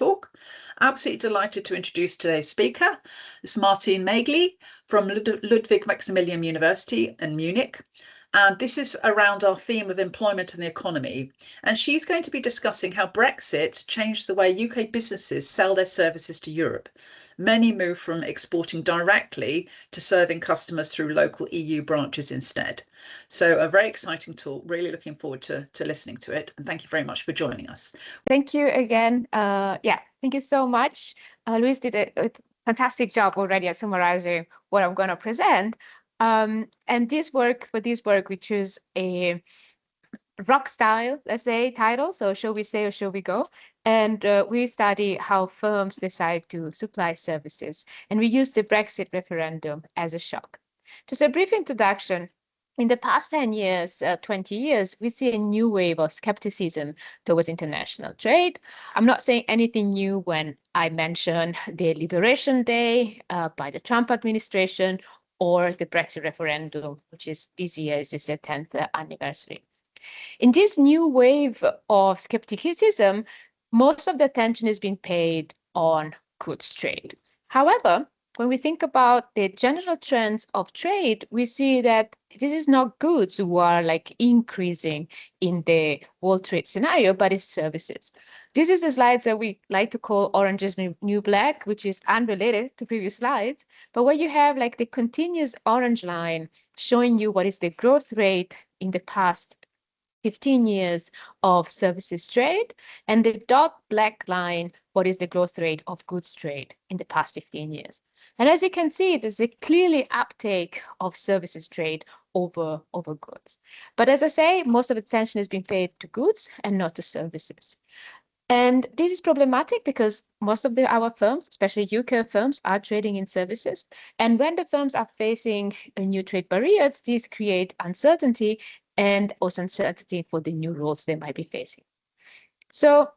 talk. Absolutely delighted to introduce today's speaker. It's Martina Magli from Ludwig Maximilian University in Munich. And this is around our theme of employment and the economy. And she's going to be discussing how Brexit changed the way UK businesses sell their services to Europe. Many move from exporting directly to serving customers through local EU branches instead. So a very exciting talk, really looking forward to listening to it. And thank you very much for joining us. Thank you again. Thank you so much. Luis did a fantastic job already at summarizing what I'm going to present. And for this work, we choose a rock style, let's say, title. So shall we say or shall we go? And we study how firms decide to supply services. And we use the Brexit referendum as a shock. Just a brief introduction. In the past 10 years, 20 years, we see a new wave of skepticism towards international trade. I'm not saying anything new when I mention the Liberation Day by the Trump administration or the Brexit referendum, which is this year is the 10th anniversary. In this new wave of skepticism, most of the attention is being paid on goods trade. However, when we think about the general trends of trade, we see that this is not goods who are like increasing in the world trade scenario, but it's services. This is the slides that we like to call Orange is New Black, which is unrelated to previous slides, but where you have like the continuous orange line showing you what is the growth rate in the past 15 years of services trade, and the dot black line, what is the growth rate of goods trade in the past 15 years. And as you can see, there's a clearly uptake of services trade over goods. But as I say, most of the attention is being paid to goods and not to services. And this is problematic because most of our firms, especially UK firms, are trading in services. And when the firms are facing new trade barriers, these create uncertainty and also uncertainty for the new roles they might be facing. So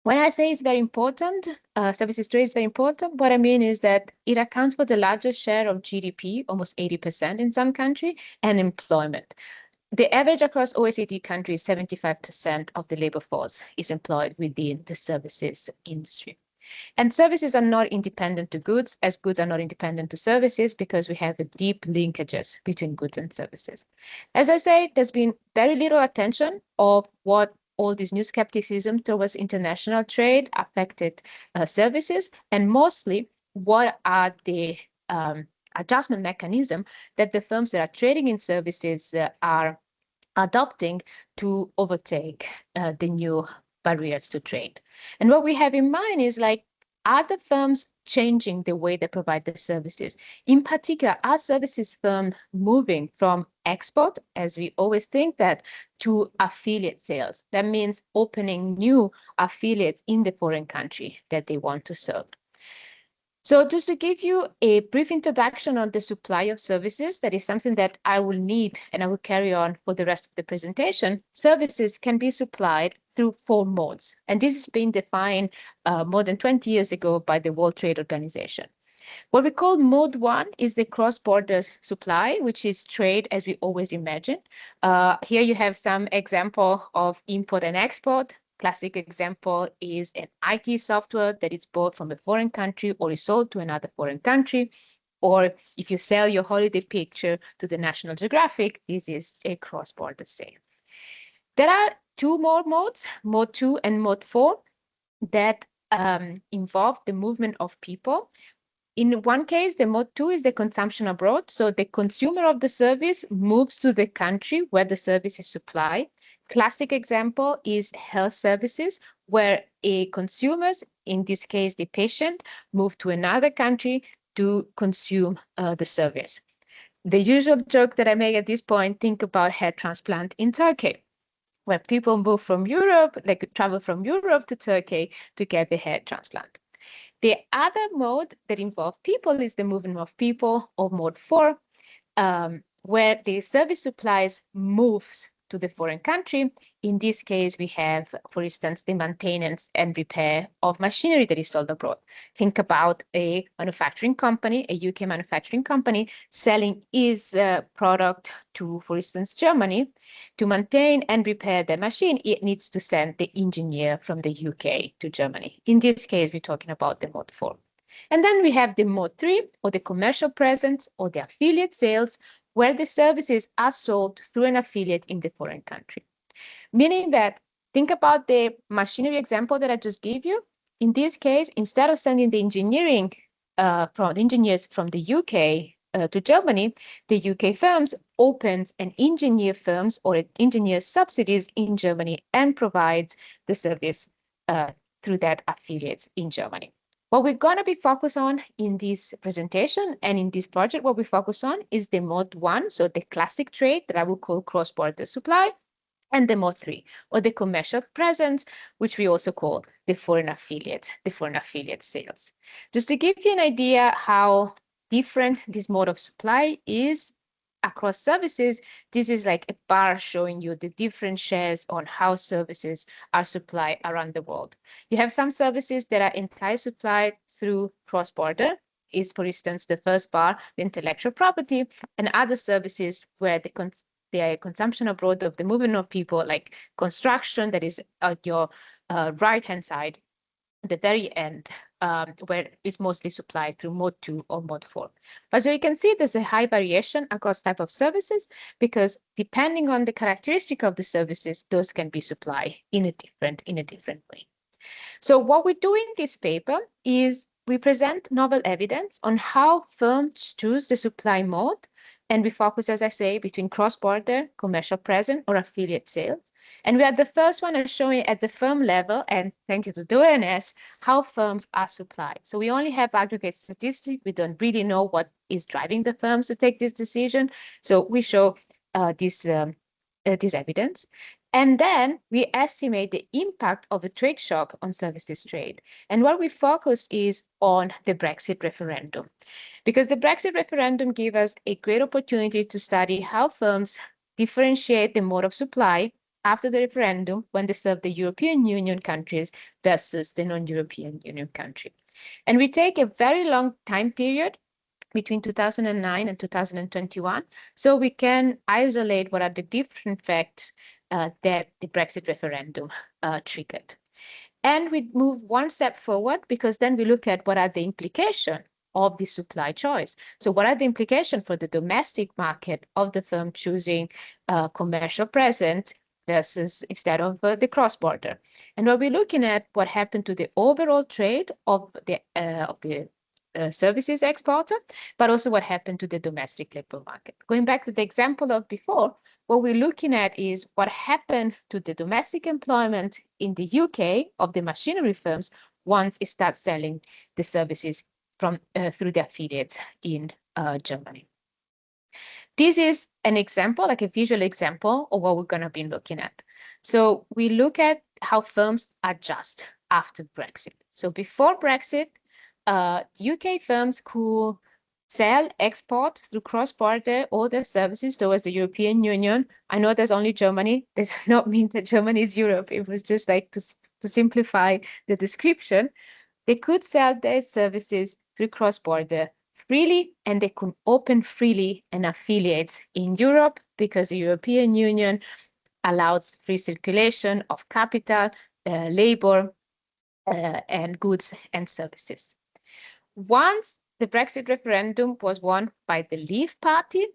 when I say it's very important, services trade is very important, what I mean is that it accounts for the largest share of GDP, almost 80% in some countries, and employment. The average across OECD countries, 75% of the labor force is employed within the services industry. And services are not independent to goods, as goods are not independent to services, because we have deep linkages between goods and services. As I say, there's been very little attention of what all this new skepticism towards international trade affected services, and mostly what are the adjustment mechanism that the firms that are trading in services are adopting to overtake the new barriers to trade. And what we have in mind is like, are the firms changing the way they provide the services? In particular, are services firms moving from export, as we always think that, to affiliate sales? That means opening new affiliates in the foreign country that they want to serve. So just to give you a brief introduction on the supply of services, that is something that I will need and I will carry on for the rest of the presentation. Services can be supplied through 4 modes, and this has been defined more than 20 years ago by the World Trade Organization. What we call mode 1 is the cross-border supply, which is trade as we always imagine. Here you have some example of import and export. Classic example is an IT software that is bought from a foreign country or is sold to another foreign country. Or if you sell your holiday picture to the National Geographic, this is a cross-border sale. There are 2 more modes, mode 2 and mode 4, that involve the movement of people. In one case, the mode 2 is the consumption abroad. So the consumer of the service moves to the country where the service is supplied. Classic example is health services, where a consumers, in this case the patient, move to another country to consume the service. The usual joke that I make at this point, think about hair transplant in Turkey, where people move from Europe, like travel from Europe to Turkey to get the hair transplant. The other mode that involves people is the movement of people, or mode 4, where the service supplies moves to the foreign country. In this case, we have, for instance, the maintenance and repair of machinery that is sold abroad. Think about a manufacturing company, a UK manufacturing company, selling its product to, for instance, Germany. To maintain and repair the machine, it needs to send the engineer from the UK to Germany. In this case, we're talking about the mode 4. And then we have the mode 3, or the commercial presence, or the affiliate sales, where the services are sold through an affiliate in the foreign country. Meaning that, think about the machinery example that I just gave you. In this case, instead of sending the engineering from the engineers from the UK to Germany, the UK firms opens an engineer firms or engineer subsidies in Germany and provides the service through that affiliates in Germany. What we're going to be focused on in this presentation and in this project, what we focus on is the mode 1, so the classic trade that I will call cross-border supply, and the mode 3, or the commercial presence, which we also call the foreign affiliate sales. Just to give you an idea how different this mode of supply is across services, this is like a bar showing you the different shares on how services are supplied around the world. You have some services that are entirely supplied through cross-border, is for instance the first bar, the intellectual property, and other services where the consumption abroad of the movement of people, like construction, that is at your right-hand side, at the very end, where it's mostly supplied through mode 2 or mode 4. But so you can see there's a high variation across type of services, because depending on the characteristic of the services, those can be supplied in a different way. So what we do in this paper is we present novel evidence on how firms choose the supply mode, and we focus, as I say, between cross-border, commercial presence, or affiliate sales. And we are the first one of showing at the firm level, and thank you to the ONS, how firms are supplied. So we only have aggregate statistics. We don't really know what is driving the firms to take this decision. So we show this evidence. And then we estimate the impact of a trade shock on services trade. And what we focus is on the Brexit referendum, because the Brexit referendum gave us a great opportunity to study how firms differentiate the mode of supply after the referendum when they serve the European Union countries versus the non-European Union country. And we take a very long time period between 2009 and 2021, so we can isolate what are the different facts that the Brexit referendum triggered. And we move one step forward, because then we look at what are the implications of the supply choice. So what are the implications for the domestic market of the firm choosing commercial presence versus instead of the cross-border? And what we're looking at what happened to the overall trade of the services exporter, but also what happened to the domestic labor market. Going back to the example of before, what we're looking at is what happened to the domestic employment in the UK of the machinery firms once it starts selling the services from through the affiliates in Germany. This is an example, like a visual example of what we're going to be looking at. So we look at how firms adjust after Brexit. So before Brexit, UK firms could sell, export through cross-border all their services towards the European Union. I know there's only Germany. That does not mean that Germany is Europe. It was just like to simplify the description. They could sell their services through cross-border freely, and they could open freely an affiliate in Europe, because the European Union allows free circulation of capital, labor, and goods and services. Once the Brexit referendum was won by the Leave Party,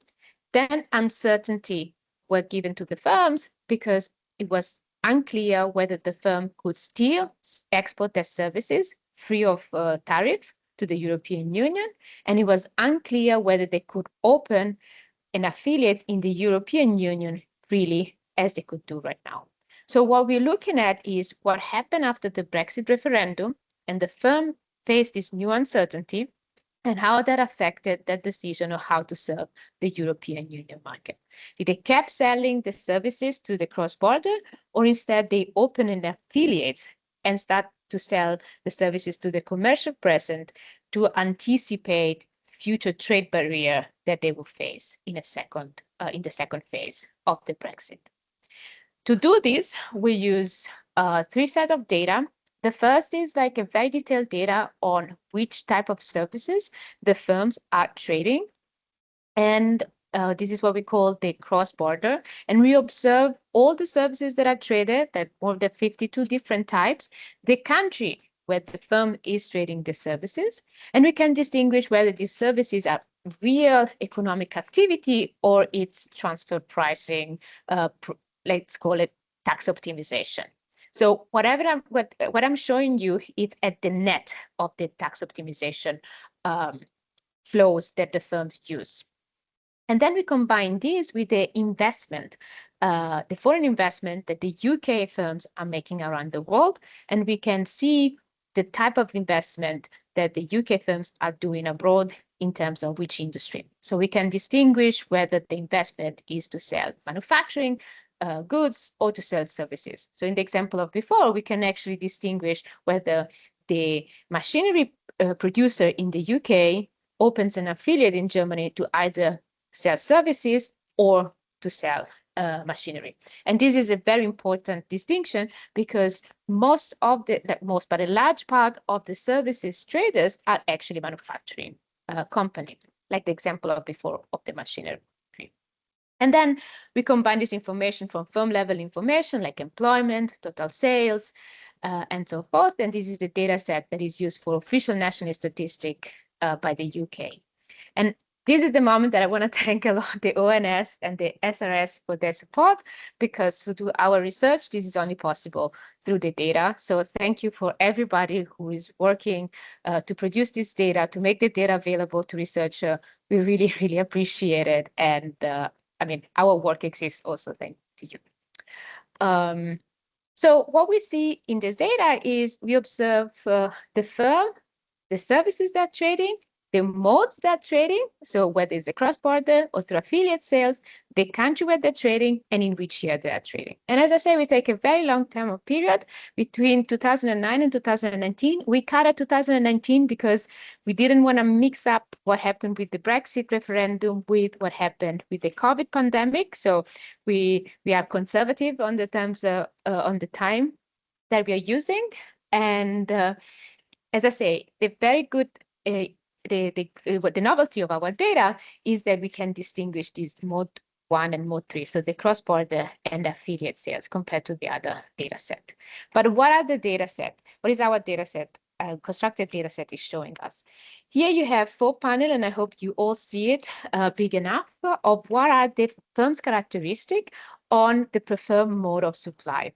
then uncertainty were given to the firms, because it was unclear whether the firm could still export their services free of tariff to the European Union, and it was unclear whether they could open an affiliate in the European Union freely, as they could do right now. So what we're looking at is what happened after the Brexit referendum, and the firm faced this new uncertainty, and how that affected their decision on how to serve the European Union market. Did they keep selling the services through the cross-border, or instead they opened an affiliate and start to sell the services to the commercial present to anticipate future trade barrier that they will face in the second phase of the Brexit? To do this, we use 3 sets of data. The first is like a very detailed data on which type of services the firms are trading. And this is what we call the cross-border. And we observe all the services that are traded, that more than 52 different types, the country where the firm is trading the services. And we can distinguish whether these services are real economic activity or it's transfer pricing, let's call it tax optimization. So what I'm showing you is at the net of the tax optimization flows that the firms use. And then we combine this with the investment, the foreign investment that the UK firms are making around the world. And we can see the type of investment that the UK firms are doing abroad in terms of which industry. So we can distinguish whether the investment is to sell manufacturing goods or to sell services. So in the example of before, we can actually distinguish whether the machinery producer in the UK opens an affiliate in Germany to either sell services or to sell machinery. And this is a very important distinction because but a large part of the services traders are actually manufacturing company, like the example of before of the machinery. And then we combine this information from firm level information like employment, total sales, and so forth. And this is the data set that is used for official national statistic by the UK. And this is the moment that I want to thank a lot the ONS and the SRS for their support, because to do our research, this is only possible through the data. So thank you for everybody who is working to produce this data, to make the data available to researchers. We really, really appreciate it. And I mean, our work exists also thanks to you. So what we see in this data is we observe the firm, the services they're trading, the modes they're trading, so whether it's a cross-border or through affiliate sales, the country where they're trading, and in which year they're trading. And as I say, we take a very long time of period between 2009 and 2019. We cut at 2019 because we didn't want to mix up what happened with the Brexit referendum with what happened with the COVID pandemic. So we are conservative on the terms on the time that we are using. And as I say, the very good the novelty of our data is that we can distinguish these mode 1 and mode 3, so the cross-border and affiliate sales compared to the other data set. But what are the data set? What is our data set? Constructed data set is showing us. Here you have 4 panels, and I hope you all see it big enough, of what are the firm's characteristics on the preferred mode of supply.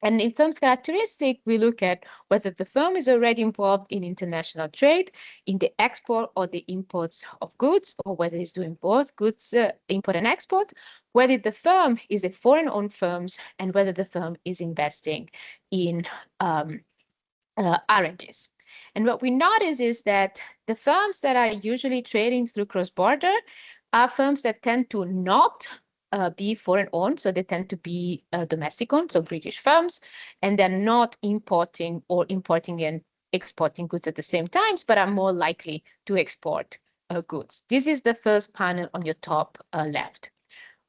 And in firm's characteristic, we look at whether the firm is already involved in international trade, in the export or the imports of goods, or whether it's doing both goods, import and export, whether the firm is a foreign-owned firm, and whether the firm is investing in R&Ds. And what we notice is that the firms that are usually trading through cross-border are firms that tend to not be foreign-owned, so they tend to be domestic-owned, so British firms, and they're not importing and exporting goods at the same time, but are more likely to export goods. This is the first panel on your top left.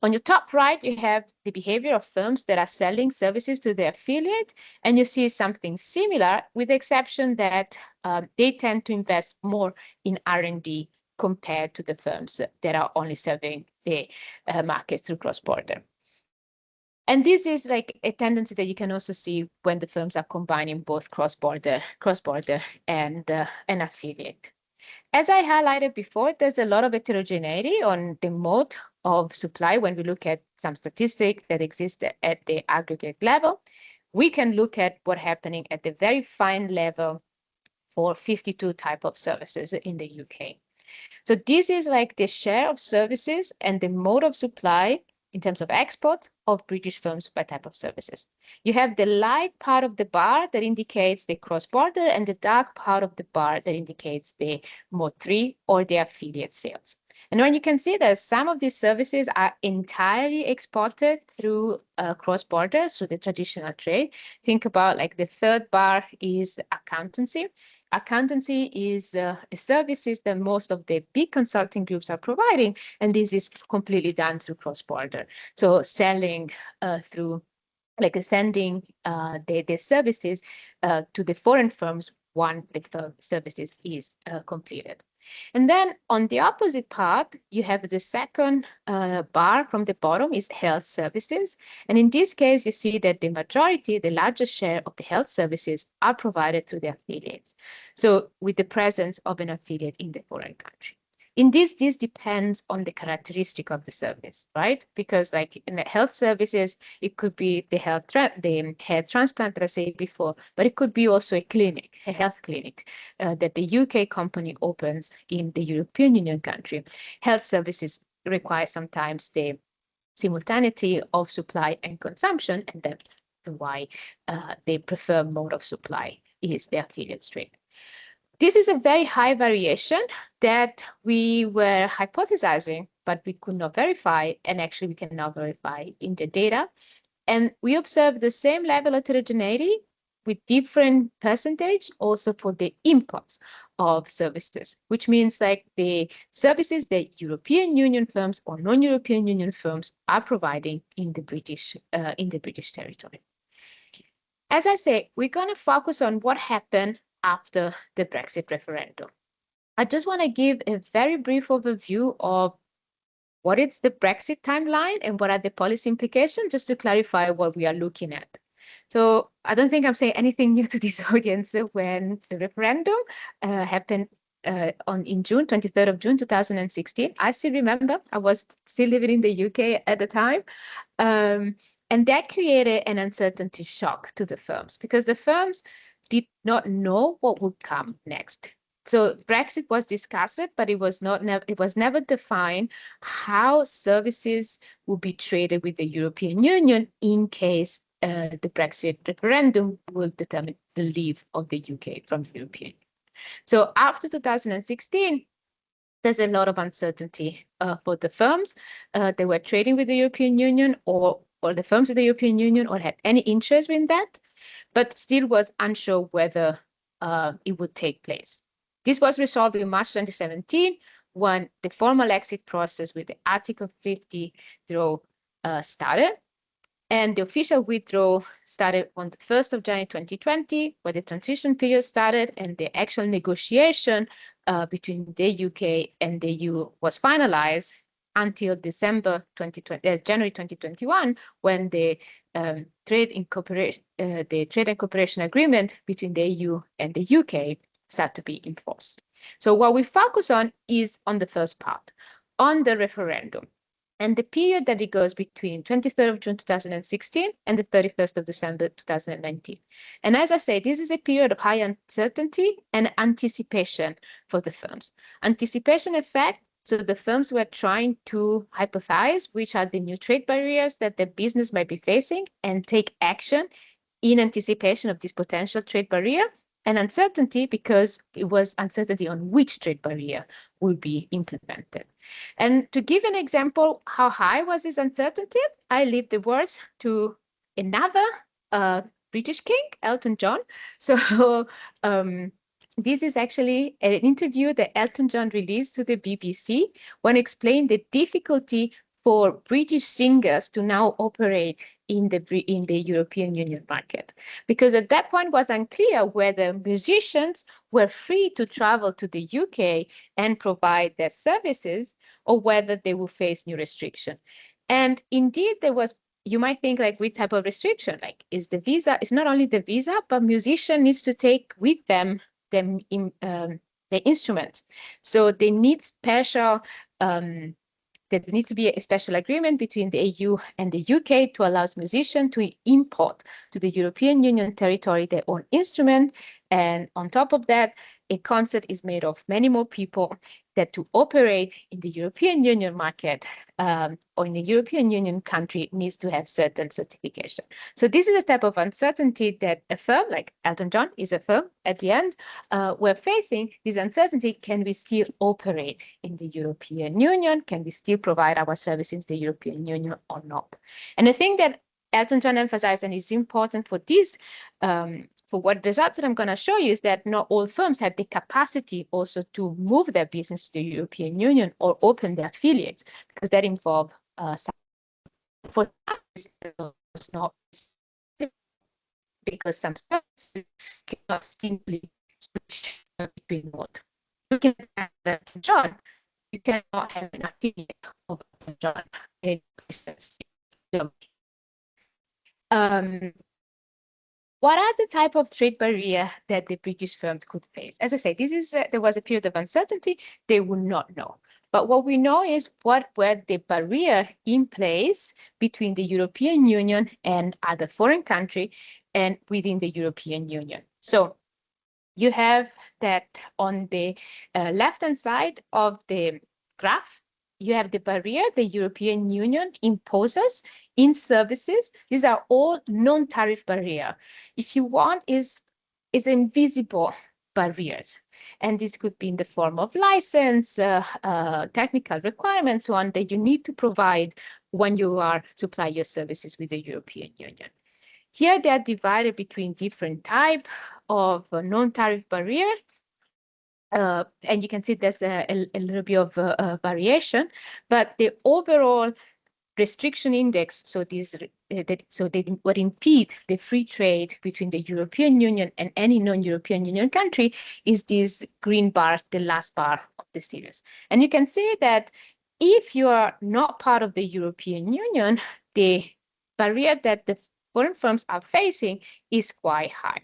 On your top right, you have the behavior of firms that are selling services to their affiliate, and you see something similar, with the exception that they tend to invest more in R&D compared to the firms that are only serving the market through cross-border. And this is like a tendency that you can also see when the firms are combining both cross-border and affiliate. As I highlighted before, there's a lot of heterogeneity on the mode of supply when we look at some statistics that exist at the aggregate level. We can look at what's happening at the very fine level for 52 type of services in the UK. So this is like the share of services and the mode of supply in terms of export of British firms by type of services. You have the light part of the bar that indicates the cross-border and the dark part of the bar that indicates the mode 3 or the affiliate sales. And when you can see that some of these services are entirely exported through cross-border, so the traditional trade. Think about like the third bar is accountancy. Accountancy is a services that most of the big consulting groups are providing, and this is completely done through cross-border. So selling through like sending their services to the foreign firms once the services is completed. And then on the opposite part, you have the second bar from the bottom is health services. And in this case, you see that the majority, the largest share of the health services are provided through the affiliates. So with the presence of an affiliate in the foreign country. In this depends on the characteristic of the service, right? Because like in the health services, it could be the hair transplant that I said before, but it could be also a clinic, a health clinic that the UK company opens in the European Union country. Health services require sometimes the simultaneity of supply and consumption, and that's why the preferred mode of supply is the affiliate stream. This is a very high variation that we were hypothesizing, but we could not verify, and actually we can now verify in the data. And we observed the same level of heterogeneity with different percentage also for the imports of services, which means like the services that European Union firms or non-European Union firms are providing in the British territory. As I say, we're going to focus on what happened after the Brexit referendum. I just want to give a very brief overview of what is the Brexit timeline and what are the policy implications, just to clarify what we are looking at. So I don't think I'm saying anything new to this audience when the referendum happened in June, 23rd of June, 2016. I still remember, I was still living in the UK at the time. And that created an uncertainty shock to the firms because the firms did not know what would come next. So Brexit was discussed, but it was never defined how services would be traded with the European Union in case the Brexit referendum will determine the leave of the UK from the European Union. So after 2016, there's a lot of uncertainty for the firms that were trading with the European Union or the firms of the European Union or had any interest in that, but still was unsure whether it would take place. This was resolved in March 2017 when the formal exit process with the Article 50 withdrawal started. And the official withdrawal started on the 1st of January 2020, where the transition period started and the actual negotiation between the UK and the EU was finalized until January 2021, when the trade and cooperation agreement between the EU and the UK started to be enforced. So what we focus on is on the first part, on the referendum, and the period that it goes between 23rd of June 2016 and the 31st of December 2019. And as I say, this is a period of high uncertainty and anticipation for the firms. Anticipation effect, so the firms were trying to hypothesize which are the new trade barriers that the business might be facing and take action in anticipation of this potential trade barrier. And uncertainty because it was uncertainty on which trade barrier will be implemented. And to give an example, how high was this uncertainty? I leave the words to another British king, Elton John. So this is actually an interview that Elton John released to the BBC when explained the difficulty for British singers to now operate in the European Union market. Because at that point it was unclear whether musicians were free to travel to the UK and provide their services or whether they will face new restriction. And indeed there was, you might think like which type of restriction, like is the visa, it's not only the visa, but musician needs to take with them the instruments. So they need special there needs to be a special agreement between the EU and the UK to allow musicians to import to the European Union territory their own instrument. And on top of that, a concert is made of many more people that to operate in the European Union market or in the European Union country needs to have certain certification. So this is a type of uncertainty that a firm like Elton John is a firm at the end. We're facing this uncertainty. Can we still operate in the European Union? Can we still provide our services in the European Union or not? And the thing that Elton John emphasized and is important for this for what results that I'm going to show you is that not all firms had the capacity also to move their business to the European Union or open their affiliates, because that involved some for not because some services cannot simply switch between mode. Looking at St. John, you cannot have an affiliate of St. John in business. What are the type of trade barrier that the British firms could face? As I say, this is there was a period of uncertainty. They would not know. But what we know is what were the barrier in place between the European Union and other foreign country and within the European Union. So you have that on the left-hand side of the graph, you have the barrier the European Union imposes in services. These are all non-tariff barrier. If you want, is invisible barriers. And this could be in the form of license, technical requirements, so on, that you need to provide when you are supply your services with the European Union. Here they are divided between different type of non-tariff barriers. And you can see there's a little bit of variation, but the overall restriction index, so they would impede the free trade between the European Union and any non-European Union country, is this green bar, the last bar of the series. And you can see that if you are not part of the European Union, the barrier that the foreign firms are facing is quite high.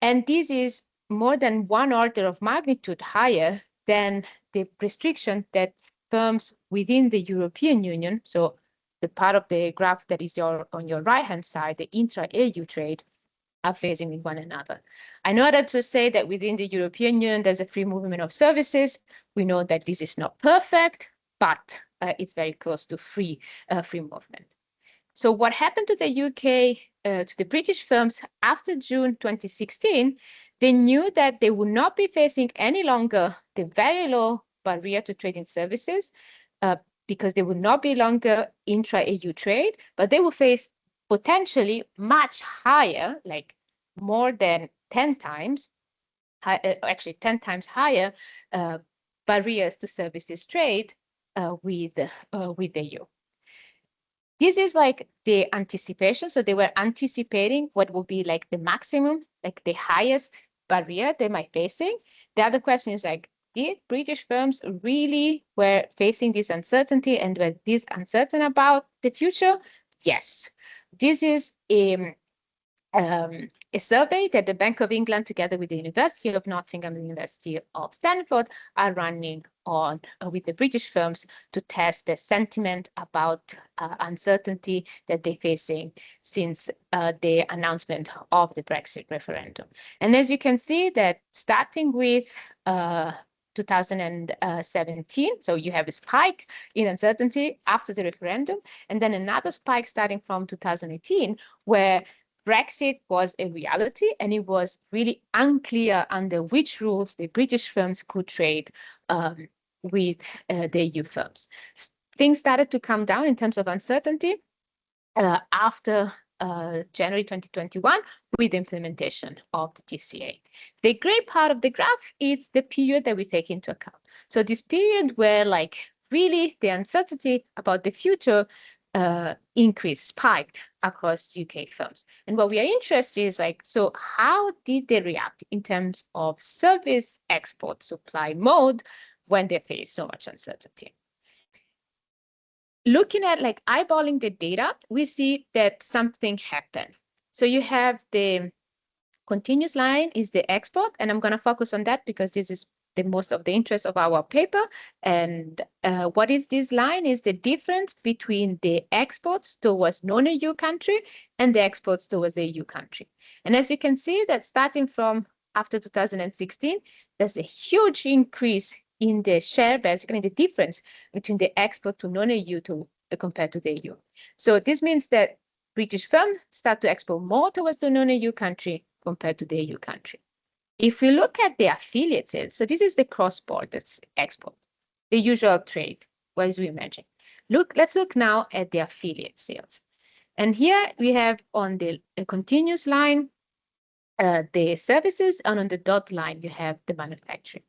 And this is more than one order of magnitude higher than the restriction that firms within the European Union, so the part of the graph that is on your right-hand side, the intra-EU trade, are facing with one another. I know that to say that within the European Union, there's a free movement of services. We know that this is not perfect, but it's very close to free movement. So what happened to the UK, to the British firms after June 2016, they knew that they would not be facing any longer the very low barrier to trade in services, because they would not be longer intra-EU trade, but they will face potentially much higher, like more than 10 times, actually 10 times higher barriers to services trade with the EU. This is like the anticipation. So they were anticipating what will be like the maximum, like the highest barrier they might facing. The other question is like, did British firms really were facing this uncertainty and were this uncertain about the future? Yes. This is a survey that the Bank of England, together with the University of Nottingham and the University of Stanford, are running on with the British firms to test the sentiment about uncertainty that they're facing since the announcement of the Brexit referendum. And as you can see, that starting with 2017, so you have a spike in uncertainty after the referendum, and then another spike starting from 2018, where Brexit was a reality, and it was really unclear under which rules the British firms could trade with the EU firms. Things started to come down in terms of uncertainty after January 2021 with the implementation of the TCA. The gray part of the graph is the period that we take into account. So this period where like really the uncertainty about the future spiked across UK firms. And what we are interested in is like, so how did they react in terms of service export supply mode when they face so much uncertainty? Looking at like eyeballing the data, we see that something happened. So you have the continuous line is the export, and I'm going to focus on that because this is the most of the interest of our paper. And what is this line is the difference between the exports towards non-EU country and the exports towards the EU country. And as you can see, that starting from after 2016, there's a huge increase in the share, basically the difference between the export to non-EU compared to the EU. So this means that British firms start to export more towards the non-EU country compared to the EU country. If we look at the affiliate sales, so this is the cross-border export, the usual trade, as we imagine. Let's look now at the affiliate sales. And here we have on the continuous line, the services, and on the dot line, you have the manufacturing.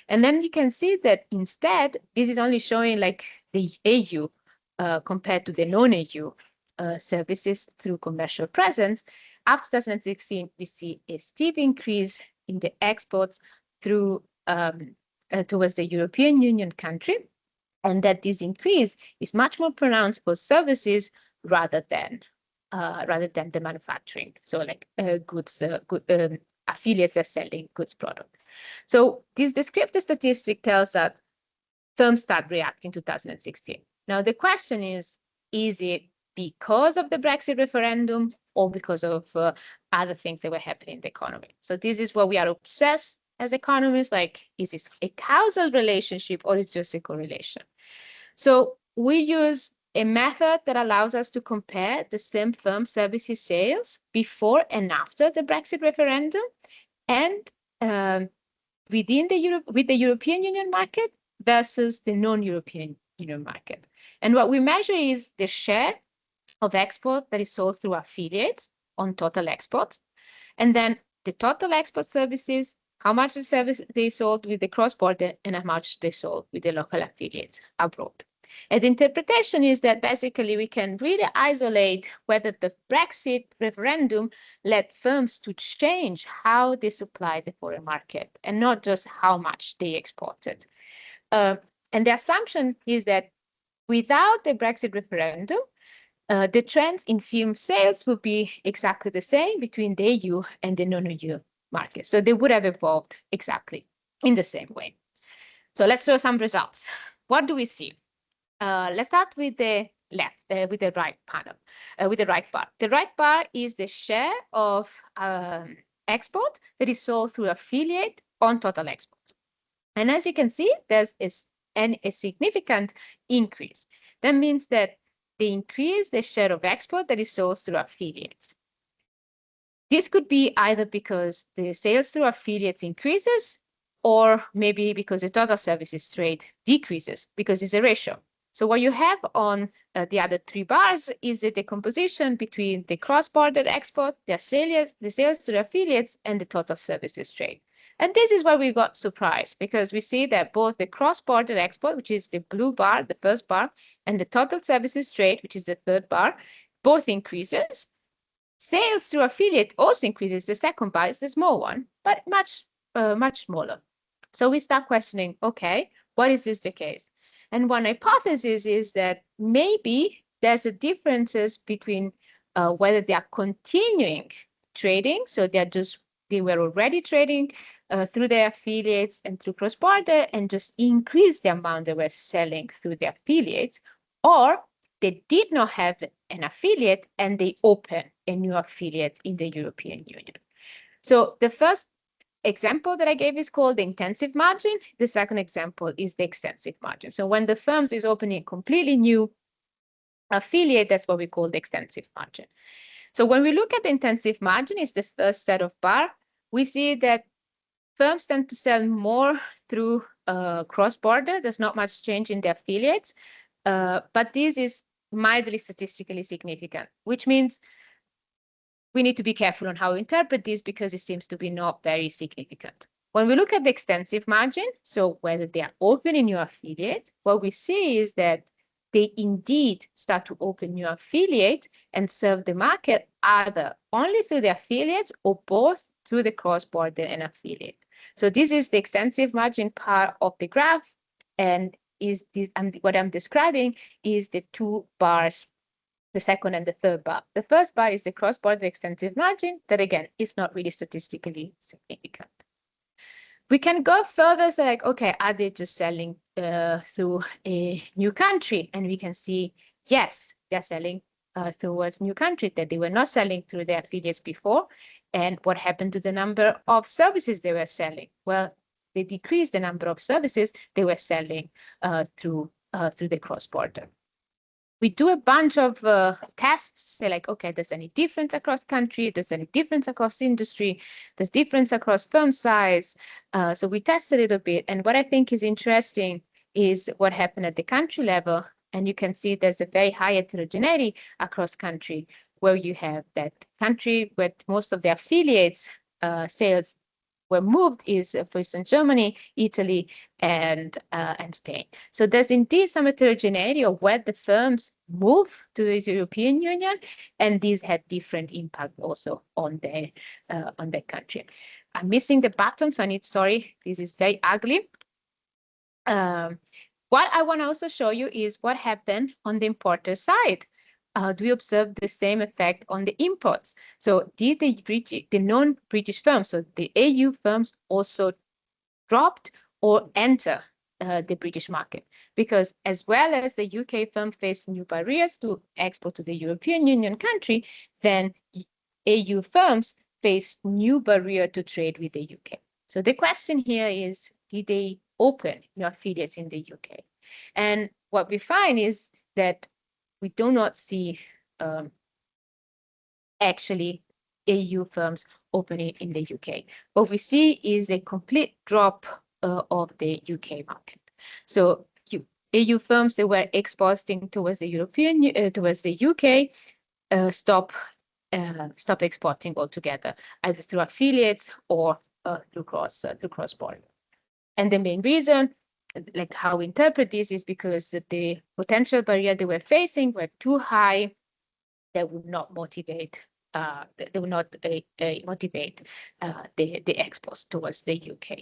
And then you can see that instead, this is only showing like the EU compared to the non-EU services through commercial presence. After 2016, we see a steep increase in the exports through towards the European Union country, and that this increase is much more pronounced for services rather than the manufacturing. So like affiliates are selling goods product. So this descriptive statistic tells that firms start reacting in 2016. Now the question is it because of the Brexit referendum or because of other things that were happening in the economy? So this is what we are obsessed as economists, like, is this a causal relationship or is it just a correlation? So we use a method that allows us to compare the same firm services sales before and after the Brexit referendum, and with the European Union market versus the non-European Union market. And what we measure is the share of export that is sold through affiliates on total exports, and then the total export services, how much the service they sold with the cross-border and how much they sold with the local affiliates abroad. And the interpretation is that basically we can really isolate whether the Brexit referendum led firms to change how they supply the foreign market and not just how much they exported. And the assumption is that without the Brexit referendum, the trends in film sales would be exactly the same between the EU and the non-EU market. So they would have evolved exactly in the same way. So let's show some results. What do we see? Let's start with the left, with the right panel, with the right bar. The right bar is the share of export that is sold through affiliate on total exports. And as you can see, there's a significant increase. That means that they increase the share of export that is sold through affiliates. This could be either because the sales through affiliates increases, or maybe because the total services trade decreases because it's a ratio. So what you have on the other three bars is the decomposition between the cross-border export, the sales to the affiliates, and the total services trade. And this is where we got surprised, because we see that both the cross-border export, which is the blue bar, the first bar, and the total services trade, which is the third bar, both increases. Sales to affiliate also increases. The second bar is the small one, but much smaller. So we start questioning, okay, what is this the case? And one hypothesis is that maybe there's a differences between whether they are continuing trading, so they were already trading through their affiliates and through cross-border and just increase the amount they were selling through their affiliates, or they did not have an affiliate and they open a new affiliate in the European Union. So the first example that I gave is called the intensive margin. The second example is the extensive margin. So when the firm is opening a completely new affiliate, that's what we call the extensive margin. So when we look at the intensive margin, it's the first set of bar, we see that firms tend to sell more through cross-border. There's not much change in the affiliates, but this is mildly statistically significant, which means we need to be careful on how we interpret this because it seems to be not very significant. When we look at the extensive margin, so whether they are opening new affiliate, what we see is that they indeed start to open new affiliate and serve the market either only through the affiliates or both through the cross-border and affiliate. So this is the extensive margin part of the graph, and what I'm describing is the two bars, the second and the third bar. The first bar is the cross-border extensive margin that, again, is not really statistically significant. We can go further, so like, okay, are they just selling through a new country? And we can see, yes, they're selling towards new country that they were not selling through their affiliates before. And what happened to the number of services they were selling? Well, they decreased the number of services they were selling through the cross-border. We do a bunch of tests, say like, okay, there's any difference across country, there's any difference across industry, there's difference across firm size. So we test a little bit. And what I think is interesting is what happened at the country level. And you can see there's a very high heterogeneity across country, where you have that country where most of the affiliates sales were moved is, for instance, Germany, Italy, and Spain. So there's indeed some heterogeneity of where the firms move to the European Union, and these had different impact also on their country. I'm missing the button, so I need, sorry, this is very ugly. What I want to also show you is what happened on the importer side. Do we observe the same effect on the imports? So did the non-British firms, so the EU firms, also dropped or enter the British market? Because as well as the UK firm faced new barriers to export to the European Union country, then EU firms faced new barrier to trade with the UK. So the question here is, did they open new affiliates in the UK? And what we find is that we do not see actually EU firms opening in the UK. What we see is a complete drop of the UK market. So EU firms that were exporting towards the towards the UK stop exporting altogether, either through affiliates or through cross border. And the main reason, like how we interpret this, is because the potential barrier they were facing were too high. That would not motivate. They will not motivate the exports towards the UK.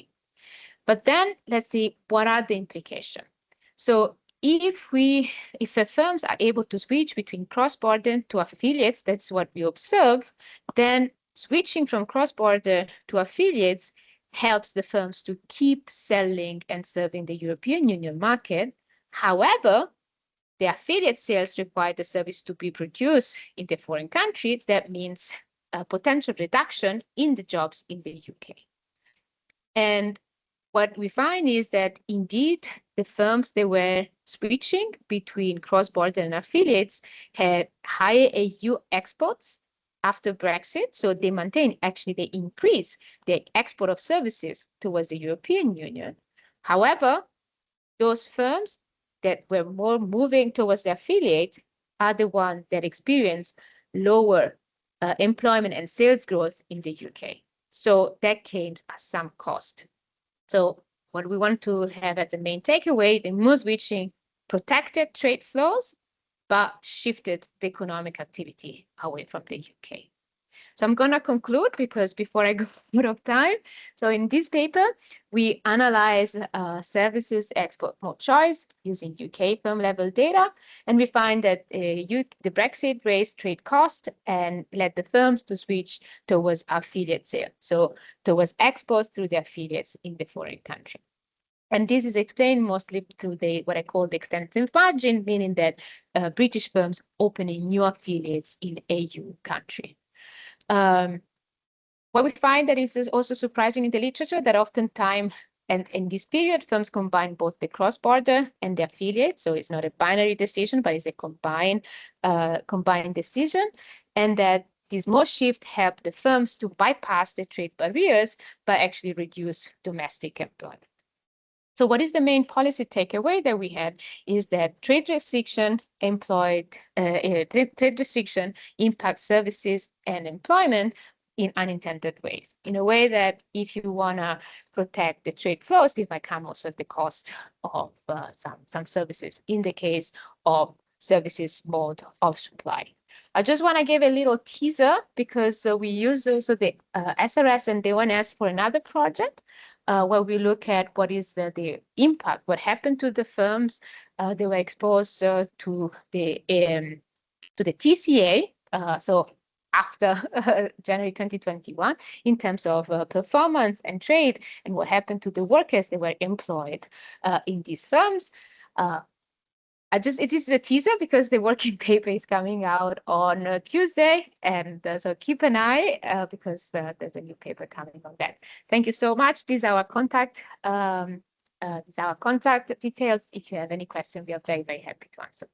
But then let's see, what are the implications? So if the firms are able to switch between cross-border to affiliates, that's what we observe, then switching from cross-border to affiliates helps the firms to keep selling and serving the European Union market. However, the affiliate sales require the service to be produced in the foreign country. That means a potential reduction in the jobs in the UK. And what we find is that indeed the firms that were switching between cross-border and affiliates had higher EU exports after Brexit. So they maintain, actually they increase the export of services towards the European Union. However, those firms that were more moving towards the affiliate are the ones that experience lower employment and sales growth in the UK. So that came at some cost. So what we want to have as a main takeaway, the move switching protected trade flows, but shifted the economic activity away from the UK. So I'm going to conclude, because before I go out of time. So in this paper, we analyze services export mode choice using UK firm level data. And we find that the Brexit raised trade costs and led the firms to switch towards affiliate sales. So towards exports through the affiliates in the foreign country. And this is explained mostly through what I call the extensive margin, meaning that British firms opening new affiliates in EU country. What we find that is also surprising in the literature, that oftentimes, and in this period, firms combine both the cross-border and the affiliate. So it's not a binary decision, but it's a combined decision. And that this more shift helped the firms to bypass the trade barriers, but actually reduce domestic employment. So what is the main policy takeaway that we had is that trade restriction impacts services and employment in unintended ways, in a way that if you want to protect the trade flows, this might come also at the cost of some services, in the case of services mode of supply. I just want to give a little teaser, because we use also the SRS and the ONS for another project, where we look at what is the impact, what happened to the firms that were exposed to the TCA. So after January 2021, in terms of performance and trade, and what happened to the workers that were employed in these firms. It is a teaser, because the working paper is coming out on Tuesday, and so keep an eye because there's a new paper coming on that. Thank you so much. These are our contact details. If you have any questions, we are very, very happy to answer.